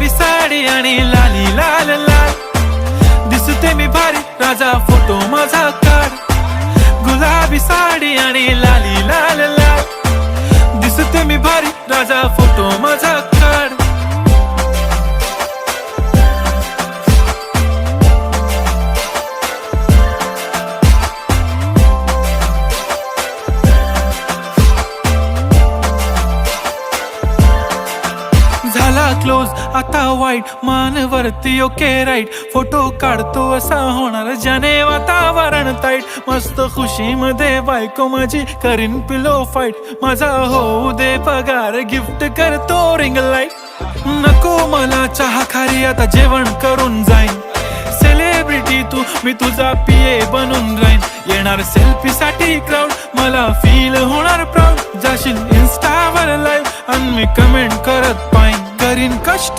गुलाबी साडी आणि लाली लाल लाल, दिसते मी भारी राजा फोटो माझा काढ. गुलाबी साडी आणि लाली लाल लाल, दिसते मी भारी राजा फोटो माझा काढ. झाला क्लोज आता वाईट, मानवरती ओके राईट, फोटो काढतो असा होणार ज्याने वातावरण ताईट. मस्त खुशी मध्ये बायको माझी करीन पिलो फाईट, माझा होऊ दे पगार गिफ्ट करतो रिंग लाईट. नको मला चहा खारी आता जेवण करून जाईन, सेलिब्रिटी तू मी तुझा पिये बनून राहीन. येणार सेल्फी साठी क्राऊड, मला फील होणार प्राऊड. जाशील इन्स्टावर लाईव्ह आणि मी कमेंट करत पाईन, करीन कष्ट